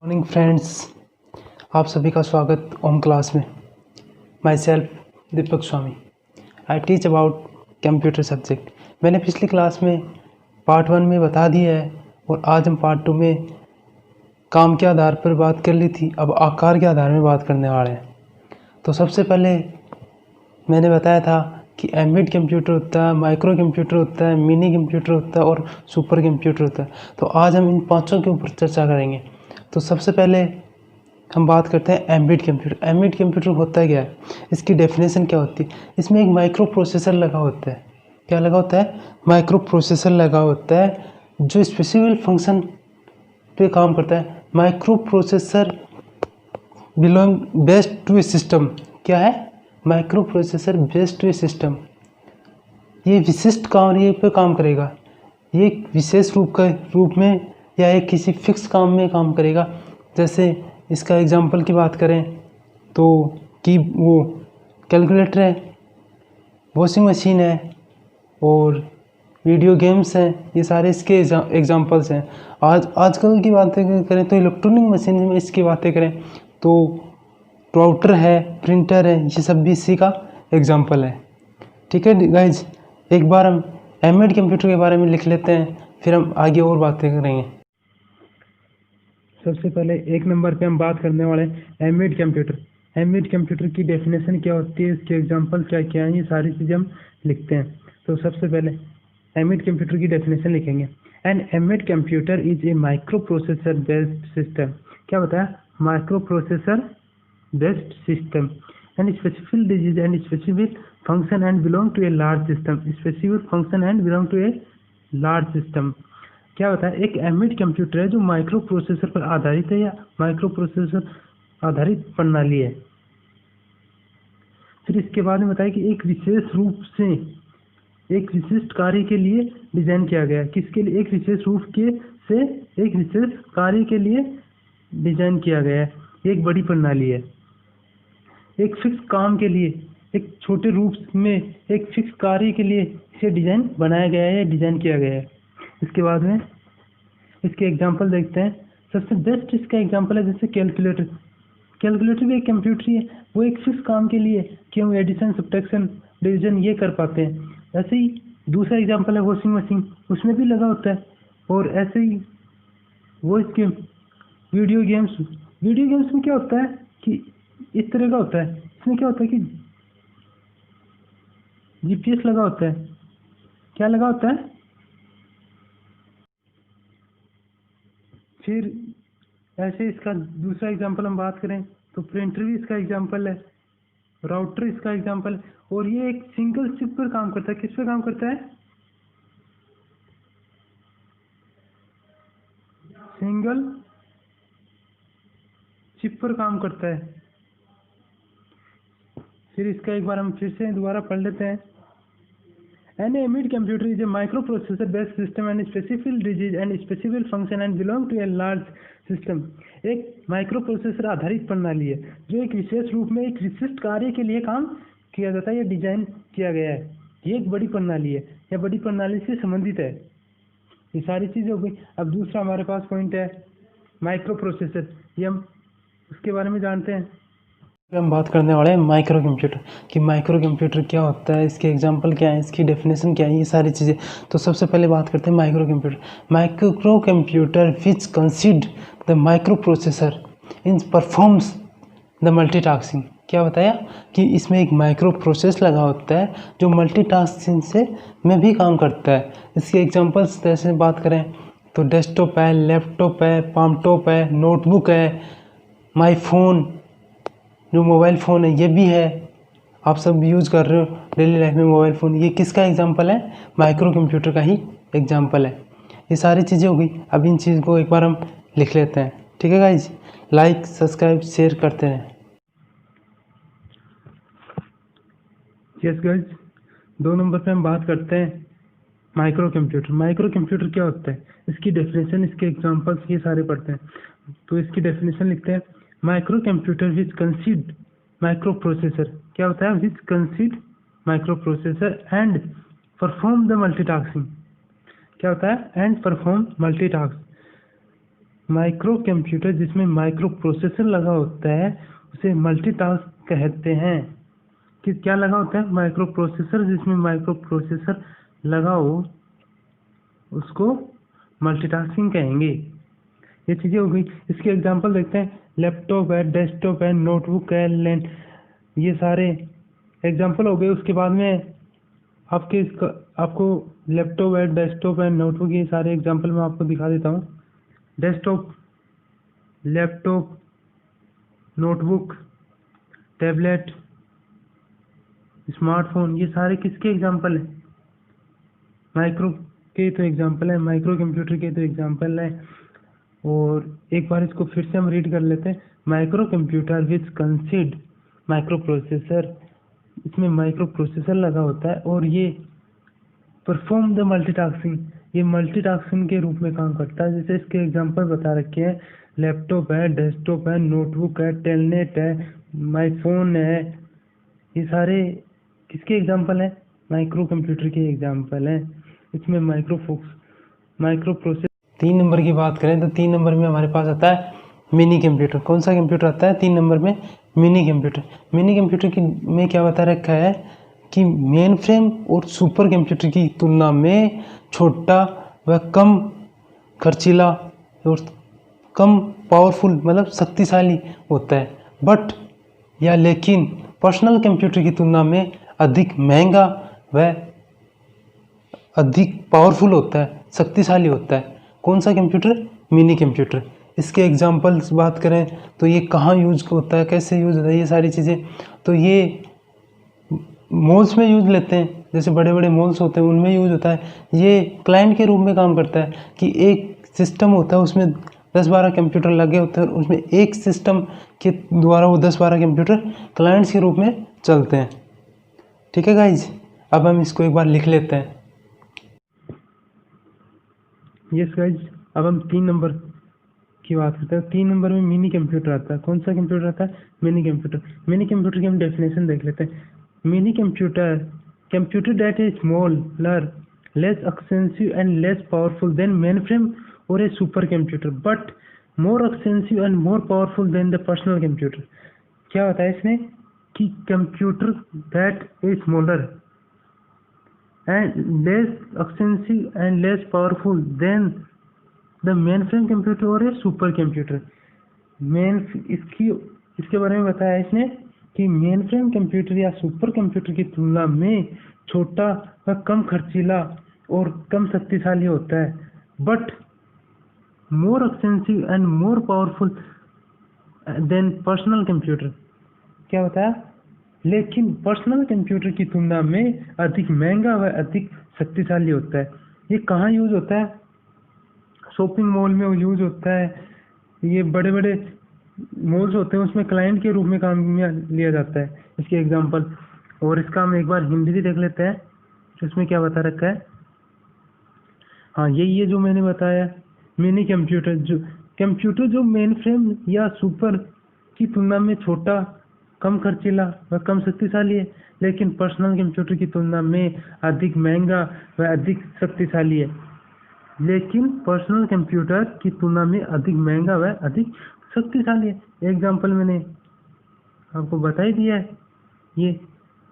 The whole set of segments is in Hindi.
मॉर्निंग फ्रेंड्स, आप सभी का स्वागत ओम क्लास में। My self Deepak Swami. I teach about computer subject. मैंने पिछली क्लास में पार्ट 1 में बता दिया है और आज हम पार्ट 2 में काम के आधार पर बात कर ली थी, अब आकार के आधार में बात करने वाले हैं। तो सबसे पहले मैंने बताया था कि एम्बेड कंप्यूटर होता है, माइक्रो कंप्यूटर होता है, मिनी कंप्यूटर होता है और सुपर कंप्यूटर होता है। तो आज हम इन पांचों के ऊपर चर्चा करेंगे। तो सबसे पहले हम बात करते हैं एम्बेड कंप्यूटर। एम्बेड कंप्यूटर होता है क्या है, इसकी डेफिनेशन क्या होती है। इसमें एक माइक्रो प्रोसेसर लगा होता है। क्या लगा होता है? माइक्रो प्रोसेसर लगा होता है जो स्पेसिफिक फंक्शन पे काम करता है। Micro processor belong based to a system. क्या है? Micro processor based to a system. ये विशिष्ट कार्य पे काम करेगा। ये एक विशेष रूप में या एक किसी फिक्स काम में काम करेगा। जैसे इसका एग्जांपल की बात करें तो कि वो कैलकुलेटर है, वॉशिंग मशीन है और वीडियो गेम्स हैं। ये सारे इसके एग्जांपल्स हैं। आजकल की बातें करें तो इलेक्ट्रॉनिक मशीन में इसकी बातें करें तो राउटर है, प्रिंटर है, ये सब भी इसी का एग्जांपल है। ठीक है गाइज, एक बार हम एम्बेड कंप्यूटर के बारे में लिख लेते हैं, फिर हम आगे और बातें करेंगे। सबसे पहले एक नंबर पे हम बात करने वाले हैं एम्बेड कंप्यूटर। एम्बेड कंप्यूटर की डेफिनेशन क्या होती है, इसके एग्जांपल क्या क्या हैं, ये सारी चीज़ें हम लिखते हैं। तो सबसे पहले एम्बेड कंप्यूटर की डेफिनेशन लिखेंगे। An embed computer is a micro processor based system. क्या बताया? Micro processor based system and specific disease and specific function and belong to a large system. Specific function and belong to a large system. क्या होता है? एक एम्बेड कंप्यूटर है जो माइक्रो प्रोसेसर पर आधारित है या माइक्रो प्रोसेसर आधारित प्रणाली है। फिर इसके बाद में बताया कि एक विशेष रूप से एक विशिष्ट कार्य के लिए डिजाइन किया गया है। किसके लिए? एक विशेष रूप के से एक विशेष कार्य के लिए डिजाइन किया गया है। ये एक बड़ी प्रणाली है। एक फिक्स काम के लिए, एक छोटे रूप में एक फिक्स कार्य के लिए इसे डिजाइन बनाया गया है या डिजाइन किया गया है। इसके बाद में इसके एग्जांपल देखते हैं। सबसे बेस्ट इसका एग्जांपल है जैसे कैलकुलेटर। कैलकुलेटर भी एक कंप्यूटर ही है। वो एक फिक्स काम के लिए कि हम एडिशन, सब्ट्रैक्शन, डिवीजन ये कर पाते हैं। ऐसे ही दूसरा एग्जांपल है वॉशिंग मशीन, उसमें भी लगा होता है। और ऐसे ही वो इसके वीडियो गेम्स में क्या होता है कि इस तरह का होता है। इसमें क्या होता है कि जीपीएस लगा होता है। क्या लगा होता है? फिर ऐसे इसका दूसरा एग्जांपल हम बात करें तो प्रिंटर भी इसका एग्जांपल है, राउटर इसका एग्जांपल है। और ये एक सिंगल चिप पर काम करता है। किस पर काम करता है? सिंगल चिप पर काम करता है। फिर इसका एक बार हम फिर से दोबारा पढ़ लेते हैं। An embedded computer is a microprocessor based system and specific disease and specific function and belong to a large system। एक माइक्रो प्रोसेसर आधारित प्रणाली है जो एक विशेष रूप में एक विशिष्ट कार्य के लिए काम किया जाता है या डिजाइन किया गया है। ये एक बड़ी प्रणाली है या बड़ी प्रणाली से संबंधित है। ये सारी चीजें हो गई। अब दूसरा हमारे पास पॉइंट है माइक्रो प्रोसेसर। ये हम उसके बारे में जानते हैं। हम बात करने वाले हैं माइक्रो कंप्यूटर कि माइक्रो कंप्यूटर क्या होता है, इसके एग्जांपल क्या है, इसकी डेफिनेशन क्या है, ये सारी चीज़ें। तो सबसे पहले बात करते हैं micro computer. Micro computer which कंसीड the micro processor in performs the multitasking. क्या बताया कि इसमें एक माइक्रो प्रोसेस लगा होता है जो मल्टीटास्किंग से में भी काम करता है। इसके एग्जांपल्स जैसे बात करें तो डेस्कटॉप है, लैपटॉप है, पामटॉप है, नोटबुक है, माई फोन जो मोबाइल फ़ोन है ये भी है। आप सब यूज़ कर रहे हो डेली लाइफ में मोबाइल फ़ोन। ये किसका एग्जांपल है? माइक्रो कंप्यूटर का ही एग्जांपल है। ये सारी चीज़ें हो गई। अब इन चीज़ को एक बार हम लिख लेते हैं। ठीक है गाइज, लाइक, सब्सक्राइब, शेयर करते रहें। यस गाइज, 2 नंबर पे हम बात करते हैं माइक्रो कंप्यूटर। माइक्रो कंप्यूटर क्या होता है, इसकी डेफिनेशन, इसके एग्जांपल्स ये सारे पढ़ते हैं। तो इसकी डेफिनेशन लिखते हैं। Micro computer which consist micro processor. क्या होता है? Which consist micro processor and perform the multitasking. क्या होता है? And perform multitask. Micro computer जिसमें माइक्रो प्रोसेसर लगा होता है उसे मल्टीटास्क कहते हैं। कि क्या लगा होता है? माइक्रो प्रोसेसर, जिसमें माइक्रो प्रोसेसर लगा हो उसको मल्टीटास्किंग कहेंगे। ये चीज़ें हो गई। इसके एग्जांपल देखते हैं। लैपटॉप है, डेस्कटॉप है, नोटबुक है, लैंड, ये सारे एग्जांपल हो गए। उसके बाद में आपको लैपटॉप है, डेस्कटॉप है, नोटबुक, ये सारे एग्जांपल मैं आपको दिखा देता हूँ। Desktop, laptop, notebook, tablet, smartphone, ये सारे किसके एग्जांपल हैं? माइक्रो के तो एग्जांपल है, माइक्रो कंप्यूटर के तो एग्जांपल है। और एक बार इसको फिर से हम रीड कर लेते हैं। Micro computer which consist micro processor, इसमें माइक्रो प्रोसेसर लगा होता है और ये परफॉर्म द मल्टीटास्किंग, ये मल्टीटास्किंग के रूप में काम करता है। जैसे इसके एग्जांपल बता रखे हैं। लैपटॉप है, डेस्कटॉप है, नोटबुक है, टेलनेट है, माई फोन है, ये सारे किसके एग्जांपल हैं? माइक्रो कंप्यूटर के एग्जांपल हैं। इसमें माइक्रो प्रोसेसर। 3 नंबर की बात करें तो 3 नंबर में हमारे पास आता है मिनी कंप्यूटर। कौन सा कंप्यूटर आता है 3 नंबर में? Mini computer. मिनी कंप्यूटर की में क्या बता रखा है कि मेन फ्रेम और सुपर कंप्यूटर की तुलना में छोटा व कम खर्चीला और कम पावरफुल, मतलब शक्तिशाली होता है। बट या लेकिन पर्सनल कंप्यूटर की तुलना में अधिक महंगा व अधिक पावरफुल होता है, शक्तिशाली होता है। कौन सा कंप्यूटर? Mini computer. इसके एग्जांपल्स बात करें तो ये कहाँ यूज होता है, कैसे यूज होता है, ये सारी चीज़ें तो ये मॉल्स में यूज लेते हैं। जैसे बड़े बड़े मॉल्स होते हैं उनमें यूज होता है। ये क्लाइंट के रूप में काम करता है कि एक सिस्टम होता है, उसमें 10-12 कंप्यूटर लगे होते हैं और उसमें एक सिस्टम के द्वारा वो 10-12 कंप्यूटर क्लाइंट्स के रूप में चलते हैं। ठीक है गाइज, अब हम इसको एक बार लिख लेते हैं। यस गाइज, अब हम 3 नंबर की बात करते हैं। 3 नंबर में मिनी कंप्यूटर आता है। कौन सा कंप्यूटर आता है? Mini computer. मिनी कंप्यूटर की हम डेफिनेशन देख लेते हैं। Mini computer, computer that is smaller, less expensive and less powerful than main frame और a super computer, but more expensive and more powerful than the personal computer. क्या होता है इसमें कि computer that is smaller and less expensive and less powerful than the mainframe computer और सुपर कंप्यूटर। इसके बारे में बताया इसने कि मेनफ्रेम कंप्यूटर या सुपर कंप्यूटर की तुलना में छोटा व कम खर्चीला और कम शक्तिशाली होता है, but more expensive and more powerful then personal computer. क्या बताया? लेकिन पर्सनल कंप्यूटर की तुलना में अधिक महंगा व अधिक शक्तिशाली होता है। ये कहाँ यूज होता है? शॉपिंग मॉल में यूज होता है। ये बड़े बड़े मॉल्स होते हैं उसमें क्लाइंट के रूप में काम में लिया जाता है। इसके एग्जांपल, और इसका हम एक बार हिंदी भी देख लेते हैं इसमें क्या बता रखा है। हाँ, ये जो मैंने बताया मिनी कंप्यूटर जो मेन फ्रेम या सुपर की तुलना में छोटा, कम खर्चीला व कम शक्तिशाली है, लेकिन पर्सनल कंप्यूटर की तुलना में अधिक महंगा व अधिक शक्तिशाली है। लेकिन पर्सनल कंप्यूटर की तुलना में अधिक महंगा व अधिक शक्तिशाली है। एग्जाम्पल मैंने आपको बता ही दिया है ये।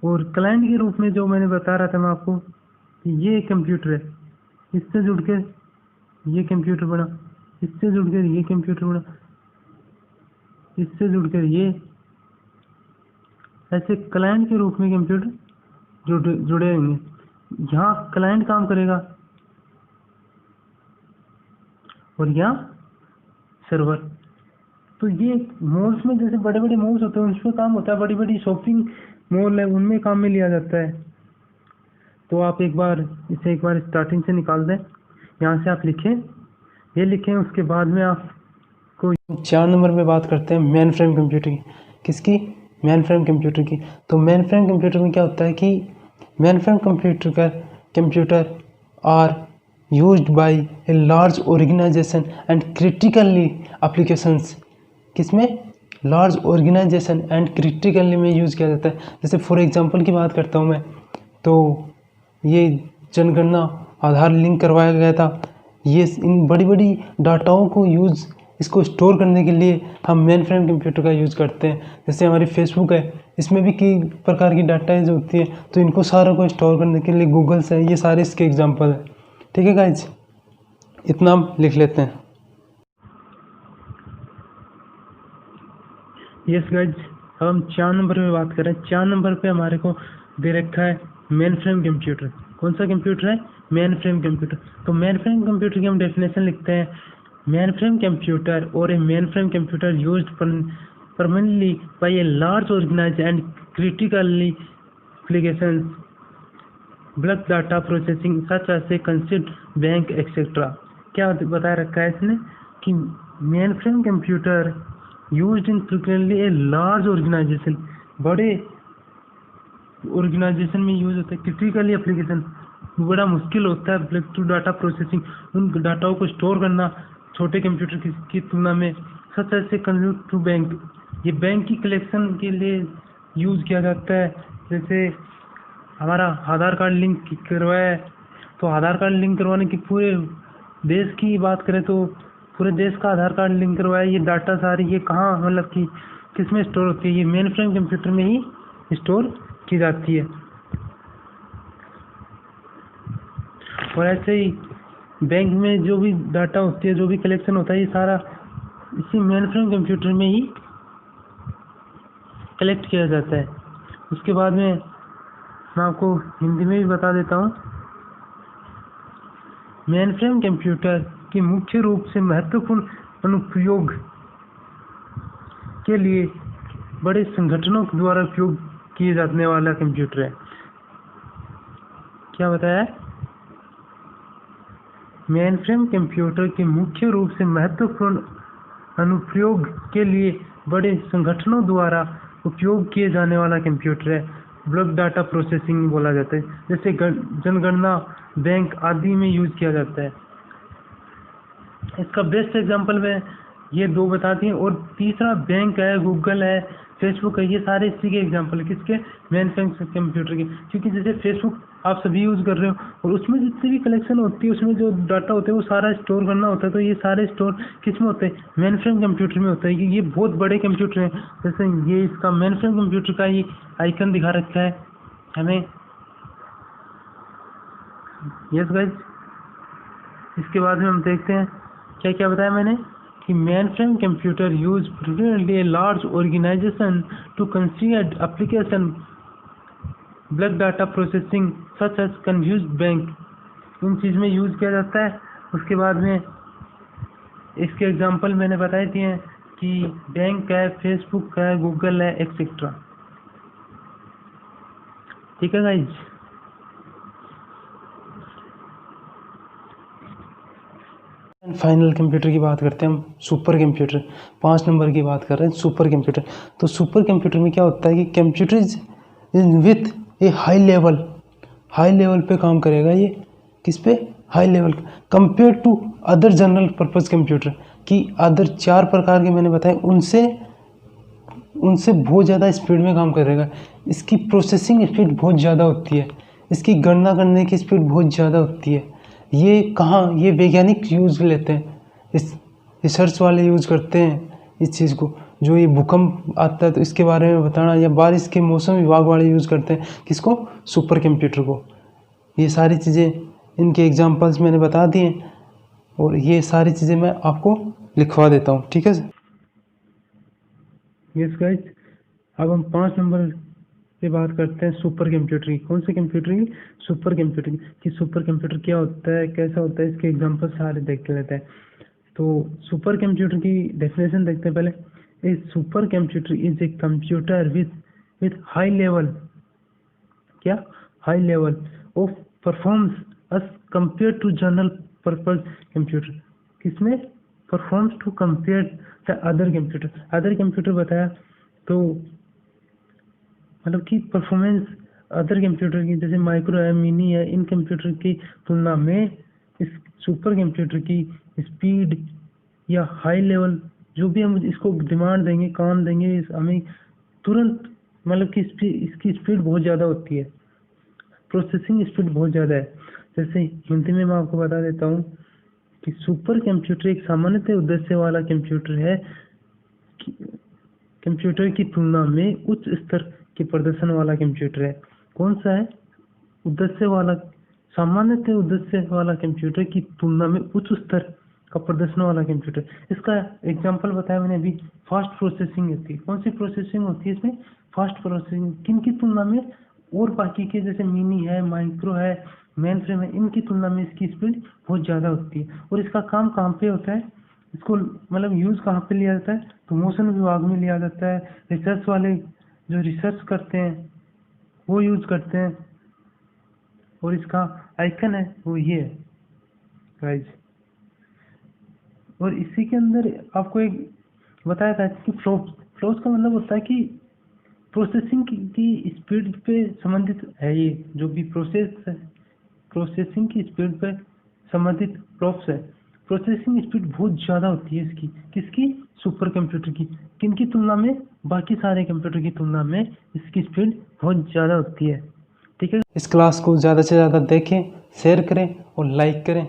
और क्लाइंट के रूप में जो मैंने बता रहा था मैं आपको कि ये कंप्यूटर है, इससे जुड़कर ये कंप्यूटर बना, इससे जुड़कर ये कंप्यूटर बना, इससे जुड़कर ये, ऐसे क्लाइंट के रूप में कंप्यूटर जुड़े होंगे। यहाँ क्लाइंट काम करेगा और यहाँ सर्वर। तो ये मॉल्स में जैसे बड़े बड़े मॉल्स होते हैं उसमें काम होता है, बड़ी बड़ी शॉपिंग मॉल है उनमें काम में लिया जाता है। तो आप एक बार इसे स्टार्टिंग से निकाल दें। यहाँ से आप लिखें, ये लिखें, उसके बाद में आपको 4 नंबर में बात करते हैं मेन फ्रेम कंप्यूटर की। किसकी? मेन फ्रेम कंप्यूटर की। तो मेन फ्रेम कंप्यूटर में क्या होता है कि main frame computer are used by a large organization and critically applications. किसमें? लार्ज ऑर्गेनाइजेशन एंड क्रिटिकली में यूज़ किया जाता है। जैसे फॉर एग्जांपल की बात करता हूँ मैं, तो ये जनगणना आधार लिंक करवाया गया था। ये इन बड़ी बड़ी डाटाओं को इसको स्टोर करने के लिए हम मेन फ्रेम कंप्यूटर का यूज़ करते हैं। जैसे हमारी फेसबुक है, इसमें भी कई प्रकार की डाटाएँ जो होती हैं, तो इनको सारा को स्टोर करने के लिए गूगल्स है, ये सारे इसके एग्जाम्पल हैं। ठीक है गाइज, इतना हम लिख लेते हैं। यस गाइज, अब हम 4 नंबर पे बात करें। 4 नंबर पे हमारे को दे रखा है मेन फ्रेम कंप्यूटर। कौन सा कंप्यूटर है? Main frame computer. तो मेन फ्रेम कंप्यूटर की हम डेफिनेशन लिखते हैं, मेन फ्रेम कंप्यूटर और a main frame computer used permanently by a large organized and critically applications, bulk data processing such as a concept bank etcetera. क्या बता रखा है इसने कि main frame computer used in frequently a large organization, बड़े ऑर्गेनाइजेशन में यूज होता है। क्रिटिकली एप्लीकेशन, बड़ा मुश्किल होता है ब्लॉक टू डाटा प्रोसेसिंग, उन डाटाओं को स्टोर करना छोटे कंप्यूटर की तुलना में। सच ऐसे कन्वर्ट टू बैंक, ये बैंक की कलेक्शन के लिए यूज़ किया जाता है। जैसे हमारा आधार कार्ड लिंक करवाया है, तो आधार कार्ड लिंक करवाने की पूरे देश की बात करें तो पूरे देश का आधार कार्ड लिंक करवाया, ये डाटा सारी ये कहाँ मतलब कि किस में स्टोर होती है? ये मेन फ्रेम कंप्यूटर में ही स्टोर की जाती है। और ऐसे ही बैंक में जो भी डाटा होती है, जो भी कलेक्शन होता है, ये सारा इसी मेन फ्रेम कंप्यूटर में ही कलेक्ट किया जाता है। उसके बाद में मैं आपको हिंदी में भी बता देता हूँ। मेन फ्रेम कंप्यूटर के मुख्य रूप से महत्वपूर्ण अनुप्रयोग के लिए बड़े संगठनों द्वारा उपयोग किए जाने वाला कंप्यूटर है। क्या बताया? मेन फ्रेम कंप्यूटर के मुख्य रूप से महत्वपूर्ण अनुप्रयोग के लिए बड़े संगठनों द्वारा उपयोग किए जाने वाला कंप्यूटर है। ब्लॉक डाटा प्रोसेसिंग बोला जाता है, जैसे जनगणना, बैंक आदि में यूज किया जाता है। इसका बेस्ट एग्जांपल में ये दो बता दिए, और तीसरा बैंक है, गूगल है, फेसबुक है, ये सारे इसी के एग्जांपल है। किसके? मेन फ्रेम कंप्यूटर के। क्योंकि जैसे फेसबुक आप सभी यूज़ कर रहे हो, और उसमें जितनी भी कलेक्शन होती है, उसमें जो डाटा होते हैं वो सारा स्टोर करना होता है। तो ये सारे स्टोर किस में होते हैं? मेन फ्रेम कंप्यूटर में होता है। ये बहुत बड़े कंप्यूटर हैं। जैसे ये इसका मेन फ्रेम कंप्यूटर का ये आइकन दिखा रखा है हमें। यस गाइज, इसके बाद में हम देखते हैं क्या क्या बताया मैंने कि main frame computer use frequently a large organization to consider application block data processing such as confused bank, इन चीज़ में यूज़ किया जाता है। उसके बाद में इसके एग्जांपल मैंने बताए दिए हैं कि बैंक है, फेसबुक है, गूगल है, एक्सेट्रा। ठीक है गाइज, फाइनल कंप्यूटर की बात करते हैं हम। सुपर कंप्यूटर 5 नंबर की बात कर रहे हैं। सुपर कंप्यूटर, तो सुपर कंप्यूटर में क्या होता है कि computer is with a high level पे काम करेगा। ये किस पे? High level, compare to other general purpose computer, कि अदर 4 प्रकार के मैंने बताए उनसे बहुत ज़्यादा स्पीड में काम करेगा। इसकी प्रोसेसिंग स्पीड बहुत ज़्यादा होती है, इसकी गणना करने की स्पीड बहुत ज़्यादा होती है। ये कहाँ? ये वैज्ञानिक यूज़ लेते हैं, इस रिसर्च वाले यूज़ करते हैं इस चीज़ को। जो ये भूकंप आता है तो इसके बारे में बताना, या बारिश के मौसम विभाग वाले यूज़ करते हैं किसको? सुपर कंप्यूटर को। ये सारी चीज़ें इनके एग्जांपल्स मैंने बता दिए, और ये सारी चीज़ें मैं आपको लिखवा देता हूँ। ठीक है सर? यस गाइस, अब हम 5 नंबर पे बात करते हैं सुपर कंप्यूटर की। कौन से कंप्यूटर की? सुपर कंप्यूटर की। कि सुपर कंप्यूटर क्या होता है, कैसा होता है, इसके एग्जांपल सारे देख लेते हैं। तो सुपर कंप्यूटर की डेफिनेशन देखते हैं पहले। A super computer is a computer with high level, क्या? High level of performance as compare to general purpose computer. किसमें? Performs to compare the other computer बताया, तो मतलब कि परफॉर्मेंस अदर कंप्यूटर की, जैसे माइक्रो है, मिनी है, इन कंप्यूटर की तुलना में इस सुपर कंप्यूटर की स्पीड या हाई लेवल, जो भी हम इसको डिमांड देंगे, काम देंगे, हमें तुरंत मतलब कि इसकी स्पीड बहुत ज़्यादा होती है। प्रोसेसिंग स्पीड बहुत ज़्यादा है। जैसे हिंदी में मैं आपको बता देता हूँ कि सुपर कंप्यूटर एक सामान्यतः उद्देश्य वाला कंप्यूटर है, कंप्यूटर की तुलना में उच्च स्तर के प्रदर्शन वाला कंप्यूटर है। कौन सा है? उद्देश्य वाला, सामान्यतः उद्देश्य वाला कंप्यूटर की तुलना में उच्च स्तर का प्रदर्शन वाला कंप्यूटर। इसका एग्जांपल बताया मैंने अभी, फास्ट प्रोसेसिंग होती है। कौन सी प्रोसेसिंग होती है इसमें? Fast processing. किन की तुलना में? और बाकी के जैसे मिनी है, माइक्रो है, मेन फ्रेम है, इनकी तुलना में इसकी स्पीड बहुत ज़्यादा होती है। और इसका काम कहाँ पे होता है? इसको मतलब यूज़ कहाँ पे लिया जाता है? तो मोशन विभाग में लिया जाता है। रिसर्च वाले जो रिसर्च करते हैं वो यूज़ करते हैं। और इसका आइकन है वो ये है गाइज। और इसी के अंदर आपको एक बताया था कि फ्लोस का मतलब होता है कि प्रोसेसिंग की स्पीड पे संबंधित है। ये जो भी प्रोसेस है, प्रोसेसिंग की स्पीड पे संबंधित फ्लोप्स है। प्रोसेसिंग स्पीड बहुत ज़्यादा होती है इसकी, किसकी? सुपर कंप्यूटर की। किनकी तुलना में? बाकी सारे कंप्यूटर की तुलना में इसकी स्पीड बहुत ज़्यादा होती है। ठीक है, इस क्लास को ज़्यादा से ज़्यादा देखें, शेयर करें और लाइक करें।